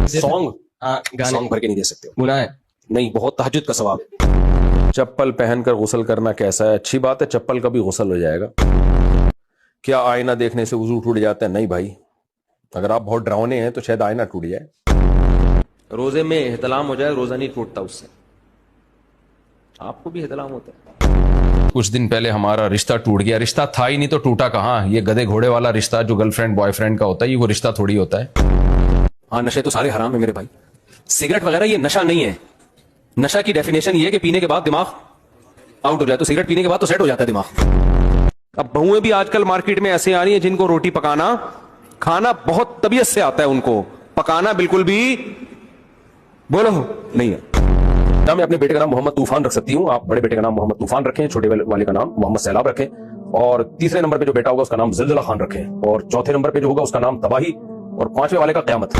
Song بھر کے نہیں دے سکتے ہو. گناہ ہے. نہیں, بہت تہجد کا ثواب ہے. چپل پہن کر غسل کرنا کیسا ہے؟ اچھی بات ہے, چپل کا بھی غسل ہو جائے گا. کیا آئینہ دیکھنے سے وضو ٹوٹ جاتا ہے؟ نہیں بھائی, اگر آپ بہت ڈراؤنے ہیں تو شاید آئینہ ٹوٹ جائے. روزے میں احتلام ہو جائے, روزہ نہیں ٹوٹتا اس سے. آپ کو بھی احتلام ہوتا ہے. کچھ دن پہلے ہمارا رشتہ ٹوٹ گیا. رشتہ تھا ہی نہیں تو ٹوٹا کہاں؟ یہ گدے گھوڑے والا رشتہ جو گرل فرینڈ بوائے فرینڈ کا ہوتا ہے, یہ وہ رشتہ تھوڑی ہوتا ہے. ہاں, نشے تو سارے حرام ہے میرے بھائی. سگریٹ وغیرہ یہ نشہ نہیں ہے. نشہ کی ڈیفینیشن یہ ہے کہ پینے کے بعد دماغ آؤٹ ہو جائے. تو سگریٹ پینے کے بعد تو سیٹ ہو جاتا ہے دماغ. اب بہویں بھی آج کل مارکیٹ میں ایسے آ رہی ہیں جن کو روٹی پکانا کھانا بہت طبیعت سے آتا ہے, ان کو پکانا بالکل بھی بولو نہیں ہے. میں اپنے بیٹے کا نام محمد طوفان رکھ سکتی ہوں. آپ بڑے بیٹے کا نام محمد طوفان رکھیں, چھوٹے والے کا نام محمد سیلاب رکھیں, اور تیسرے نمبر پہ جو بیٹا ہوگا اس کا نام زلزلہ خان رکھیں, اور چوتھے نمبر پہ جو ہوگا اس کا نام تباہی, اور پانچویں والے کا قیامت.